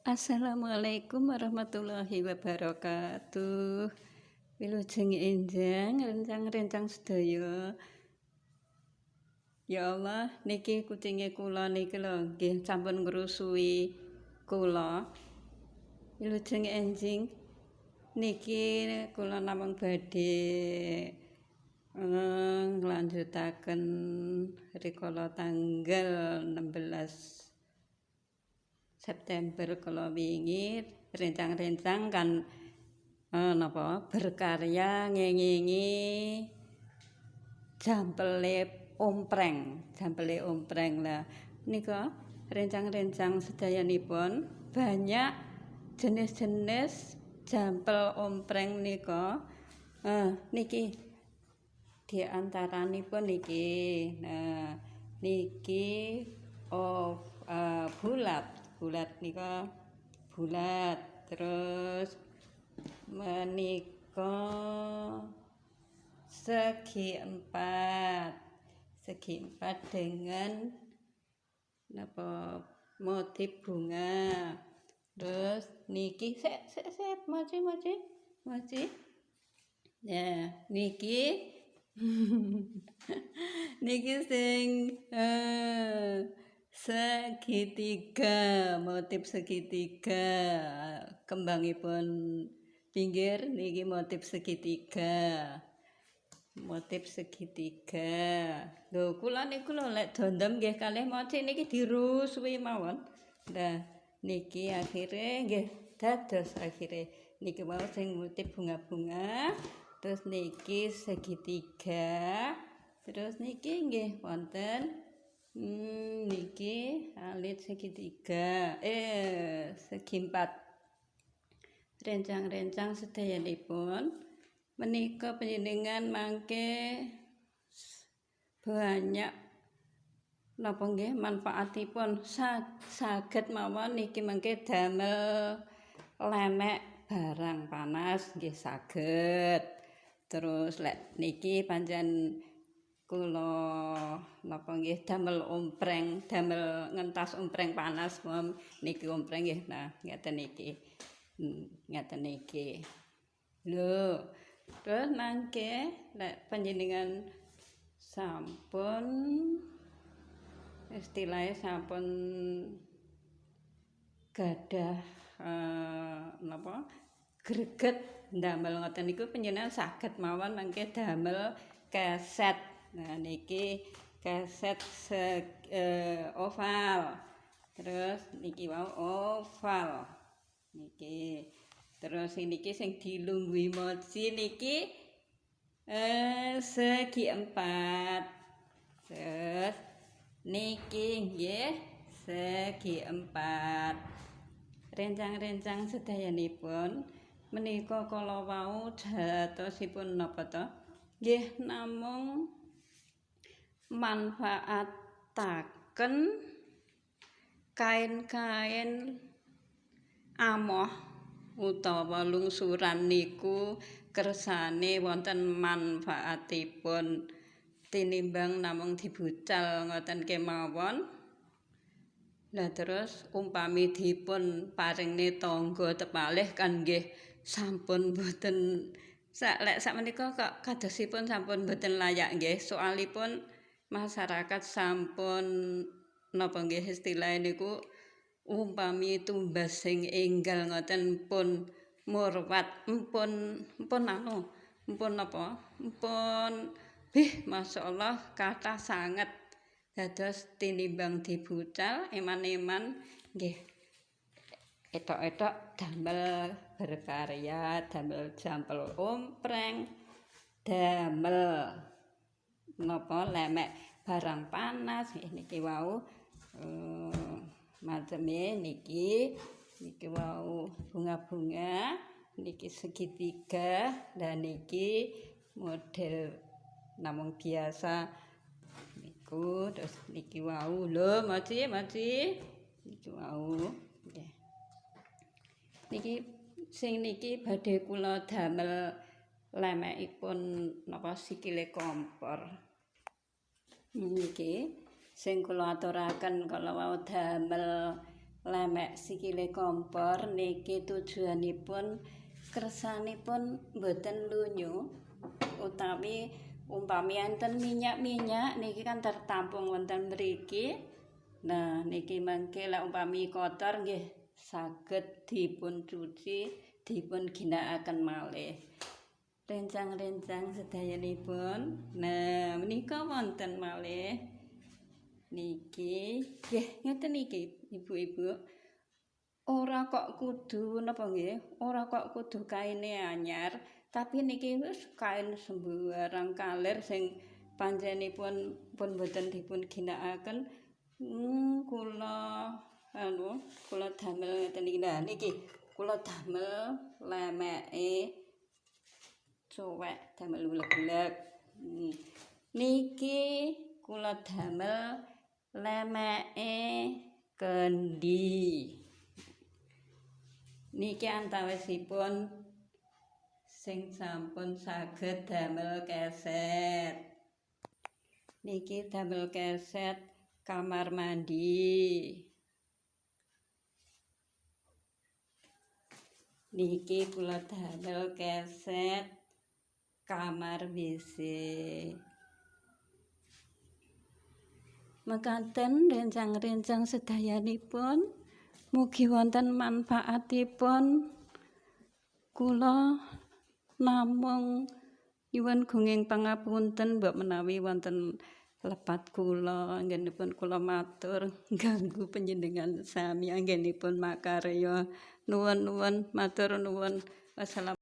Assalamualaikum warahmatullahi wabarakatuh. Wilujeng enjang rencang-rencang sedaya. Ya Allah, niki kucinge kula niki lho nggih sampun ngrusui kula. Wilujeng enjing niki kula namung badhe nglanjutaken rikala tanggal 16 September kala wingi rencang-rencang kan berkarya ngengingi jampele ompreng lah nika rencang-rencang sedayanipun banyak jenis-jenis jampel ompreng nika niki di antaranipun niki niki bulat nika bulat terus menika segi empat dengan motif bunga terus niki moci ya niki niki sing segitiga, motif segitiga, kembangipun pinggir niki motif segitiga. Lho kula niku lho lek dondem nggih kalih moci niki dirusui mawon. Lah niki akhire nggih dados akhire niki wau sing motif bunga-bunga, terus niki segitiga, terus niki nggih wonten niki alit segitiga segi empat rencang-rencang sedayanipun menika panjenengan mangke banyak napa nggih manfaatipun saged mawon niki mangke damel lemek barang panas nggih saged terus lek niki pancen kula napa nggih damel ompreng, damel ngentas ompreng panas niki ompreng nggih. Nah, ngeten niki. Ngeten niki. Lho, terus mangke lek panjenengan sampun istilahnya sampun gadah napa greget ndamel ngoten niku panjenengan saged mawon mangke damel keset. Nah niki keset oval. Terus niki wau oval. Niki. Terus niki sing dilungguhi moci niki segi empat. Terus niki nggih segi empat. Rencang-rencang sedayanipun menika kala wau jatosipun napa to? Nggih namung manfaataken kain-kain amoh utawa lungsuran niku kersane wonten manfaatipun tinimbang namung dibucal ngoten kemawon. Lah terus umpami dipun paringne tangga tepalih kan nggih sampun boten sak menika kok kadosipun sampun boten layak nggih soalipun masyarakat sampun napa nggih istilah niku umpami tumbas sing enggal ngoten pun murwat empun masyaallah kathah sanget dados tinimbang dibucal eman-eman nggih etok-etok damel berkarya damel jampel ompreng damel napa lemek barang panas niki wau maceme niki wau bunga-bunga niki segitiga dan niki model namung biasa niku terus niki wau lho moci niki wau nggih niki sing niki badhe kula damel lemekipun napa sikile kompor niki sing kula aturaken kala wau damel lemek sikile kompor niki tujuanipun kersanipun mboten lunyu utawi umpami enten minyak-minyak niki kan tertampung wonten mriki. Nah, niki mangke lek umpami kotor nggih saged dipun cuci, dipun ginakaken malih. Rencang-rencang sedayanipun. Nah, menika wonten malih niki nggih ngeten iki Ibu-ibu. Ora kok kudu napa nggih? Ora kok kudu kaine anyar, tapi niki wis kain sembarang kalir sing panjenipun pun boten dipun ginakaken. Kula damel ngeten iki. Nah niki kula damel lemeke cuwek, damel uleg-uleg. Niki kula damel lemeke kendi. Niki antawisipun sing sampun saged damel keset. Niki damel keset kamar mandi. Niki kula damel keset kamar WC. Mekaten rencang-rencang sedayanipun mugi wonten manfaatipun. Kula namung nyuwun gunging pangapunten mbok menawi wonten lepat kula anggenipun kula matur ganggu panjenengan sami anggenipun makarya. Nuwun-nuwun matur nuwun. Wassalamualaikum.